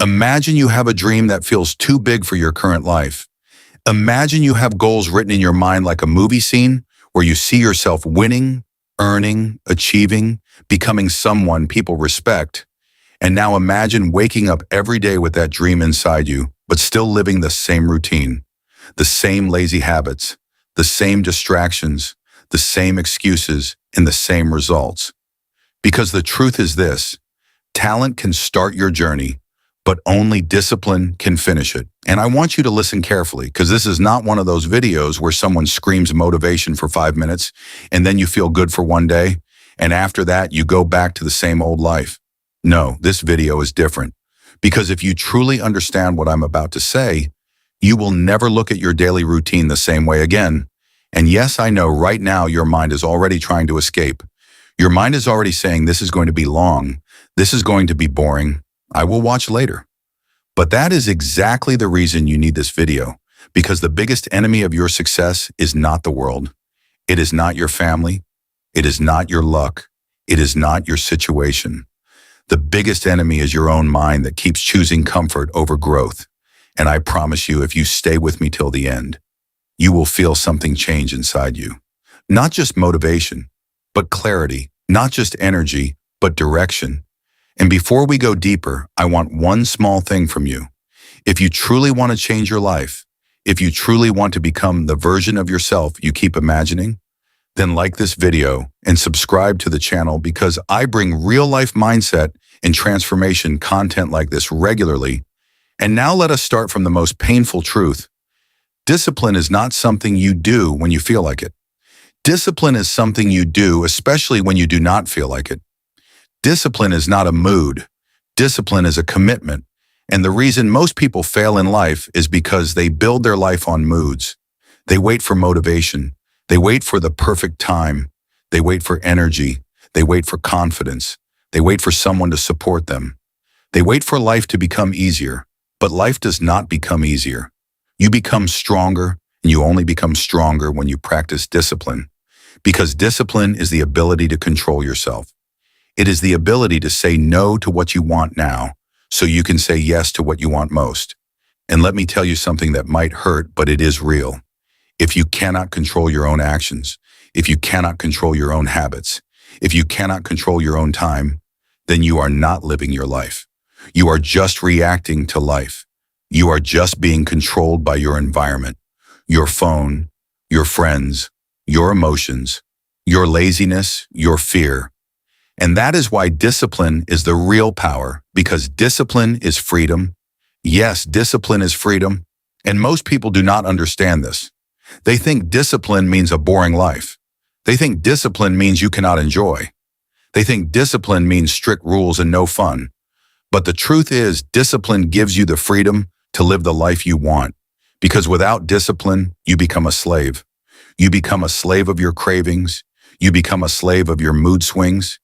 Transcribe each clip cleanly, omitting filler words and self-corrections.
Imagine you have a dream that feels too big for your current life. Imagine you have goals written in your mind like a movie scene where you see yourself winning, earning, achieving, becoming someone people respect. And now imagine waking up every day with that dream inside you, but still living the same routine, the same lazy habits, the same distractions, the same excuses, and the same results. Because the truth is this: talent can start your journey, but only discipline can finish it. And I want you to listen carefully, because this is not one of those videos where someone screams motivation for 5 minutes and then you feel good for one day, and after that you go back to the same old life. No, this video is different. Because if you truly understand what I'm about to say, you will never look at your daily routine the same way again. And yes, I know right now your mind is already trying to escape. Your mind is already saying, this is going to be long, this is going to be boring, I will watch later. But that is exactly the reason you need this video, because the biggest enemy of your success is not the world. It is not your family. It is not your luck. It is not your situation. The biggest enemy is your own mind that keeps choosing comfort over growth. And I promise you, if you stay with me till the end, you will feel something change inside you. Not just motivation, but clarity. Not just energy, but direction. And before we go deeper, I want one small thing from you. If you truly want to change your life, if you truly want to become the version of yourself you keep imagining, then like this video and subscribe to the channel, because I bring real-life mindset and transformation content like this regularly. And now let us start from the most painful truth. Discipline is not something you do when you feel like it. Discipline is something you do, especially when you do not feel like it. Discipline is not a mood. Discipline is a commitment. And the reason most people fail in life is because they build their life on moods. They wait for motivation. They wait for the perfect time. They wait for energy. They wait for confidence. They wait for someone to support them. They wait for life to become easier. But life does not become easier. You become stronger, and you only become stronger when you practice discipline. Because discipline is the ability to control yourself. It is the ability to say no to what you want now, so you can say yes to what you want most. And let me tell you something that might hurt, but it is real. If you cannot control your own actions, if you cannot control your own habits, if you cannot control your own time, then you are not living your life. You are just reacting to life. You are just being controlled by your environment, your phone, your friends, your emotions, your laziness, your fear. And that is why discipline is the real power, because discipline is freedom. Yes, discipline is freedom. And most people do not understand this. They think discipline means a boring life. They think discipline means you cannot enjoy. They think discipline means strict rules and no fun. But the truth is, discipline gives you the freedom to live the life you want. Because without discipline, you become a slave. You become a slave of your cravings. You become a slave of your mood swings.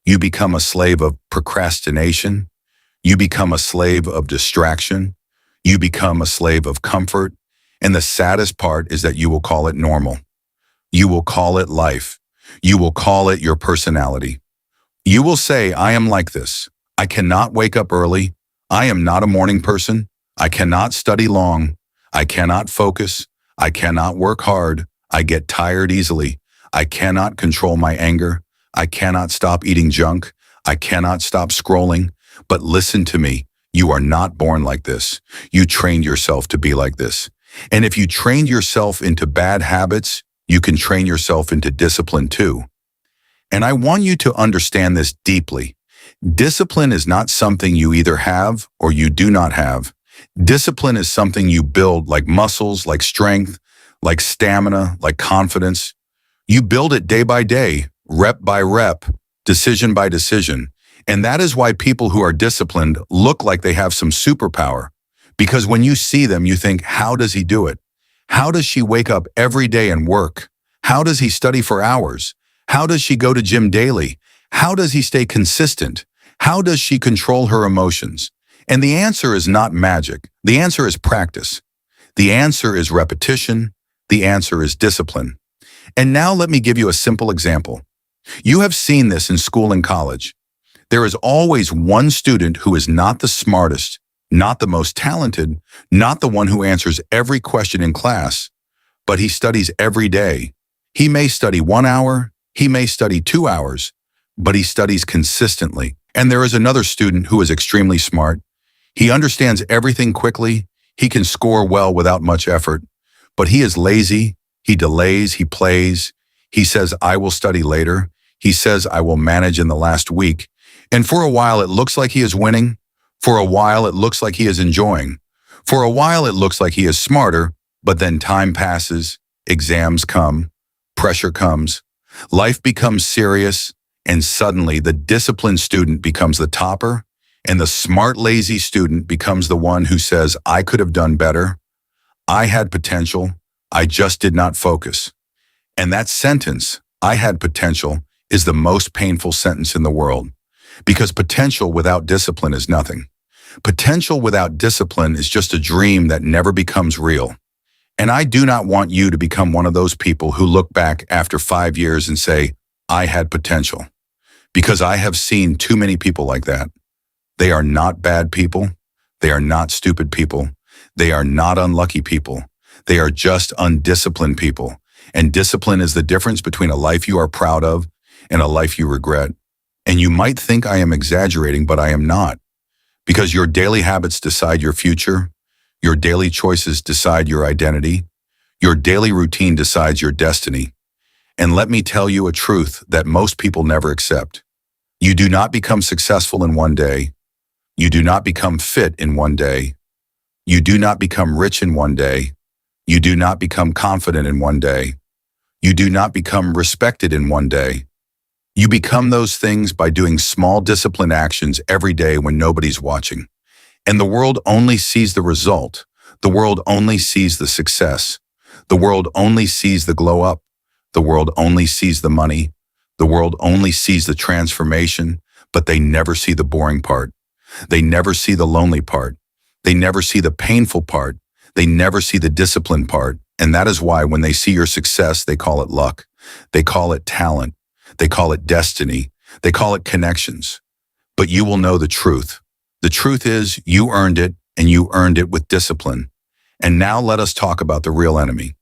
You become a slave of procrastination. You become a slave of distraction. You become a slave of comfort. And the saddest part is that you will call it normal. You will call it life. You will call it your personality. You will say, I am like this. I cannot wake up early. I am not a morning person. I cannot study long. I cannot focus. I cannot work hard. I get tired easily. I cannot control my anger. I cannot stop eating junk. I cannot stop scrolling. But listen to me. You are not born like this. You trained yourself to be like this. And if you trained yourself into bad habits, you can train yourself into discipline too. And I want you to understand this deeply. Discipline is not something you either have or you do not have. Discipline is something you build, like muscles, like strength, like stamina, like confidence. You build it day by day, rep by rep, decision by decision. And that is why people who are disciplined look like they have some superpower. Because when you see them, you think, how does he do it? How does she wake up every day and work? How does he study for hours? How does she go to gym daily? How does he stay consistent? How does she control her emotions? And the answer is not magic. The answer is practice. The answer is repetition. The answer is discipline. And now let me give you a simple example. You have seen this in school and college. There is always one student who is not the smartest, Not the most talented, not the one who answers every question in class, but he studies every day. He may study 1 hour, he may study 2 hours, but he studies consistently. And there is another student who is extremely smart. He understands everything quickly, he can score well without much effort, but he is lazy, he delays, he plays, he says, I will study later, he says, I will manage in the last week. And for a while it looks like he is winning, for a while it looks like he is enjoying, for a while it looks like he is smarter, but then time passes, exams come, pressure comes, life becomes serious, and suddenly the disciplined student becomes the topper, and the smart, lazy student becomes the one who says, I could have done better, I had potential, I just did not focus. And that sentence, I had potential, is the most painful sentence in the world, because potential without discipline is nothing. Potential without discipline is just a dream that never becomes real. And I do not want you to become one of those people who look back after 5 years and say, I had potential. Because I have seen too many people like that. They are not bad people. They are not stupid people. They are not unlucky people. They are just undisciplined people. And discipline is the difference between a life you are proud of and a life you regret. And you might think I am exaggerating, but I am not. Because your daily habits decide your future. Your daily choices decide your identity. Your daily routine decides your destiny. And let me tell you a truth that most people never accept. You do not become successful in one day. You do not become fit in one day. You do not become rich in one day. You do not become confident in one day. You do not become respected in one day. You become those things by doing small disciplined actions every day when nobody's watching. And the world only sees the result. The world only sees the success. The world only sees the glow up. The world only sees the money. The world only sees the transformation, but they never see the boring part. They never see the lonely part. They never see the painful part. They never see the disciplined part. And that is why when they see your success, they call it luck. They call it talent. They call it destiny. They call it connections. But you will know the truth. The truth is you earned it, and you earned it with discipline. And now let us talk about the real enemy.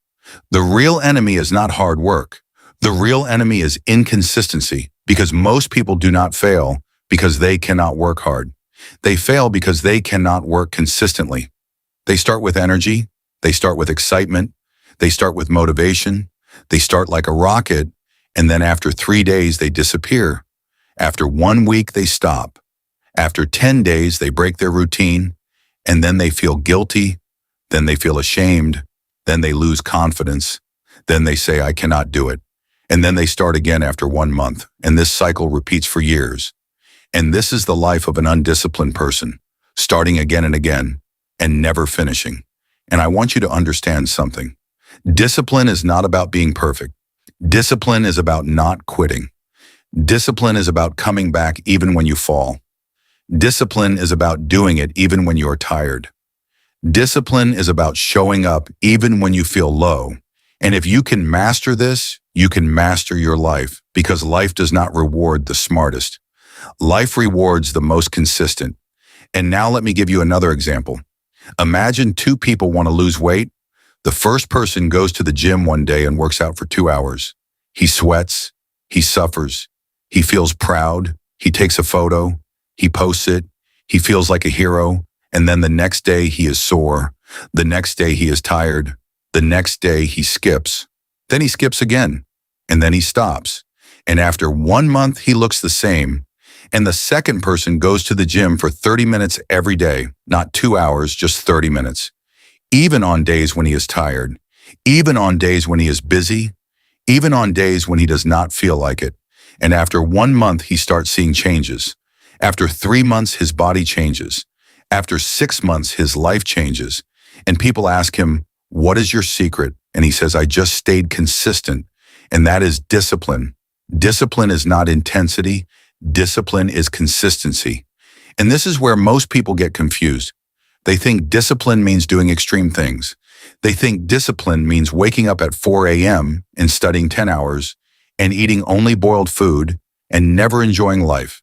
The real enemy is not hard work. The real enemy is inconsistency, because most people do not fail because they cannot work hard. They fail because they cannot work consistently. They start with energy. They start with excitement. They start with motivation. They start like a rocket, and then after 3 days, they disappear. After 1 week, they stop. After 10 days, they break their routine, and then they feel guilty. Then they feel ashamed. Then they lose confidence. Then they say, I cannot do it. And then they start again after 1 month, and this cycle repeats for years. And this is the life of an undisciplined person, starting again and again, and never finishing. And I want you to understand something. Discipline is not about being perfect. Discipline is about not quitting. Discipline is about coming back even when you fall. Discipline is about doing it even when you're tired. Discipline is about showing up even when you feel low. And if you can master this, you can master your life, because life does not reward the smartest. Life rewards the most consistent. And now let me give you another example. Imagine 2 people want to lose weight. The first person goes to the gym one day and works out for 2 hours. He sweats, he suffers, he feels proud, he takes a photo, he posts it, he feels like a hero, and then the next day he is sore, the next day he is tired, the next day he skips, then he skips again, and then he stops. And after 1 month, he looks the same. And the second person goes to the gym for 30 minutes every day, not 2 hours, just 30 minutes. Even on days when he is tired, even on days when he is busy, even on days when he does not feel like it. And after 1 month, he starts seeing changes. After 3 months, his body changes. After 6 months, his life changes. And people ask him, what is your secret? And he says, I just stayed consistent. And that is discipline. Discipline is not intensity. Discipline is consistency. And this is where most people get confused. They think discipline means doing extreme things. They think discipline means waking up at 4 a.m. and studying 10 hours and eating only boiled food and never enjoying life.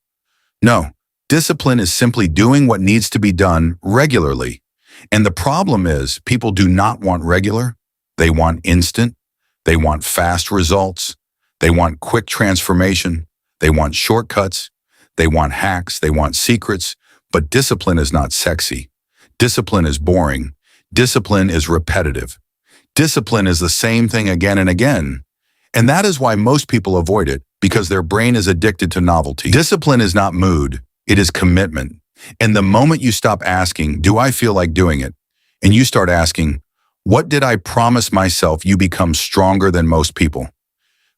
No, Discipline is simply doing what needs to be done regularly. And the problem is, people do not want regular. They want instant. They want fast results. They want quick transformation. They want shortcuts. They want hacks. They want secrets. But discipline is not sexy. Discipline is boring. Discipline is repetitive. Discipline is the same thing again and again. And that is why most people avoid it, because their brain is addicted to novelty. Discipline is not mood. It is commitment. And the moment you stop asking, do I feel like doing it? And you start asking, what did I promise myself? You become stronger than most people.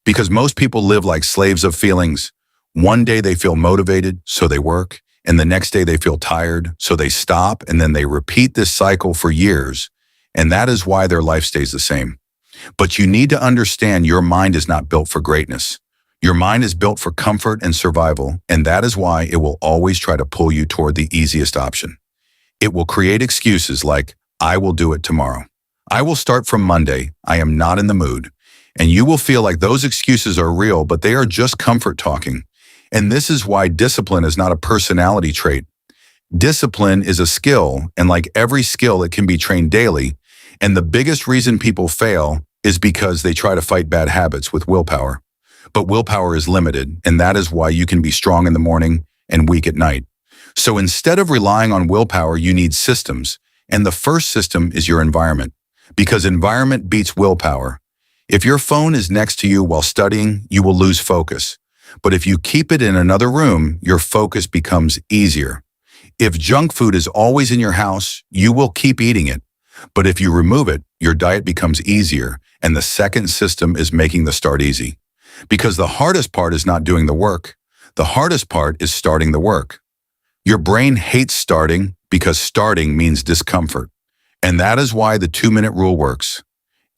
Because most people live like slaves of feelings. One day they feel motivated, so they work. And the next day they feel tired, so they stop. And then they repeat this cycle for years. And that is why their life stays the same. But you need to understand your mind is not built for greatness. Your mind is built for comfort and survival, and that is why it will always try to pull you toward the easiest option. It will create excuses like, I will do it tomorrow. I will start from Monday. I am not in the mood. And you will feel like those excuses are real, but they are just comfort talking. And this is why discipline is not a personality trait. Discipline is a skill, and like every skill, it can be trained daily. And the biggest reason people fail is because they try to fight bad habits with willpower. But willpower is limited, and that is why you can be strong in the morning and weak at night. So instead of relying on willpower, you need systems. And the first system is your environment, because environment beats willpower. If your phone is next to you while studying, you will lose focus. But if you keep it in another room, your focus becomes easier. If junk food is always in your house, you will keep eating it. But if you remove it, your diet becomes easier, and the second system is making the start easy. Because the hardest part is not doing the work. The hardest part is starting the work. Your brain hates starting because starting means discomfort. And that is why the 2-minute rule works.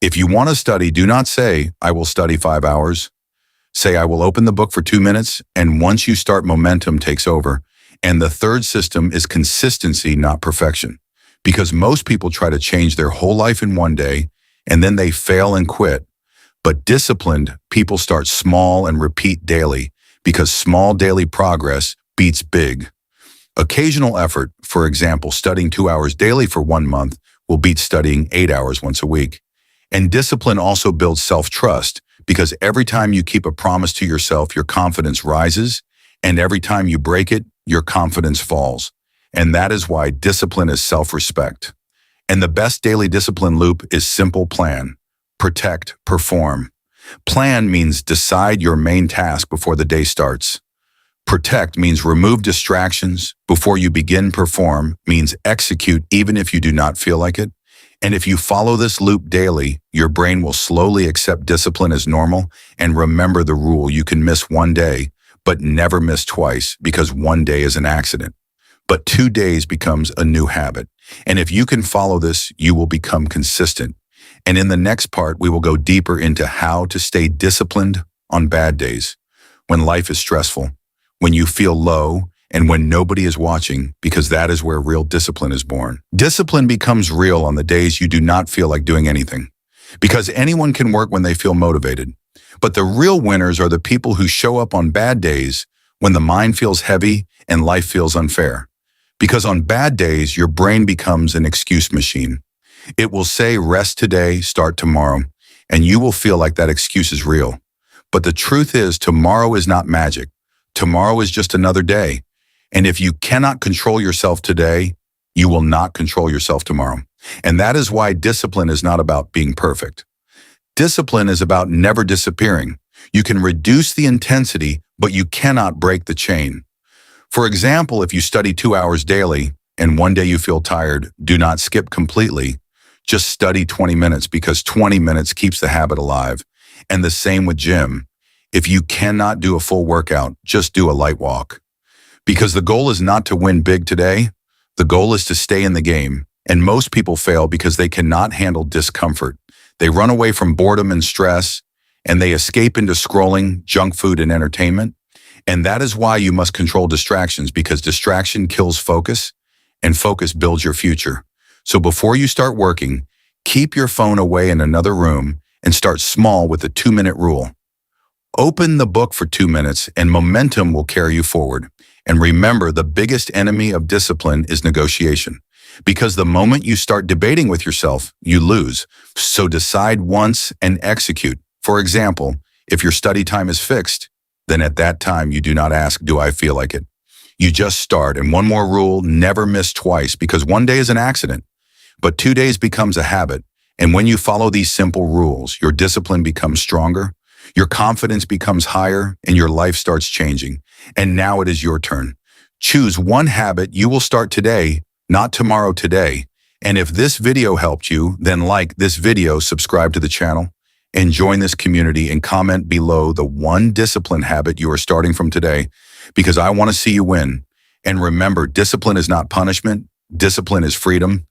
If you want to study, do not say, I will study 5 hours. Say, I will open the book for 2 minutes, and once you start, momentum takes over. And the third system is consistency, not perfection. Because most people try to change their whole life in one day, and then they fail and quit. But disciplined people start small and repeat daily, because small daily progress beats big. Occasional effort, for example, studying 2 hours daily for 1 month, will beat studying 8 hours once a week. And discipline also builds self-trust, because every time you keep a promise to yourself, your confidence rises, and every time you break it, your confidence falls. And that is why discipline is self-respect. And the best daily discipline loop is simple plan. Protect, perform. Plan means decide your main task before the day starts. Protect means remove distractions before you begin. Perform means execute even if you do not feel like it. And if you follow this loop daily, your brain will slowly accept discipline as normal. And remember the rule, you can miss 1 day, but never miss twice, because 1 day is an accident. But 2 days becomes a new habit. And if you can follow this, you will become consistent. And in the next part, we will go deeper into how to stay disciplined on bad days, when life is stressful, when you feel low, and when nobody is watching, because that is where real discipline is born. Discipline becomes real on the days you do not feel like doing anything, because anyone can work when they feel motivated. But the real winners are the people who show up on bad days when the mind feels heavy and life feels unfair. Because on bad days, your brain becomes an excuse machine. It will say, rest today, start tomorrow, and you will feel like that excuse is real. But the truth is, tomorrow is not magic. Tomorrow is just another day. And if you cannot control yourself today, you will not control yourself tomorrow. And that is why discipline is not about being perfect. Discipline is about never disappearing. You can reduce the intensity, but you cannot break the chain. For example, if you study 2 hours daily and one day you feel tired, do not skip completely. Just study 20 minutes, because 20 minutes keeps the habit alive. And the same with gym. If you cannot do a full workout, just do a light walk. Because the goal is not to win big today. The goal is to stay in the game. And most people fail because they cannot handle discomfort. They run away from boredom and stress, and they escape into scrolling, junk food, and entertainment. And that is why you must control distractions, because distraction kills focus, and focus builds your future. So before you start working, keep your phone away in another room and start small with the 2-minute rule. Open the book for 2 minutes and momentum will carry you forward. And remember, the biggest enemy of discipline is negotiation. Because the moment you start debating with yourself, you lose. So decide once and execute. For example, if your study time is fixed, then at that time you do not ask, do I feel like it? You just start. And one more rule, never miss twice, because one day is an accident, but 2 days becomes a habit. And when you follow these simple rules, your discipline becomes stronger, your confidence becomes higher, and your life starts changing. And now it is your turn. Choose one habit you will start today, not tomorrow, today. And if this video helped you, then like this video, subscribe to the channel, and join this community, and comment below the one discipline habit you are starting from today, because I want to see you win. And remember, discipline is not punishment. Discipline is freedom.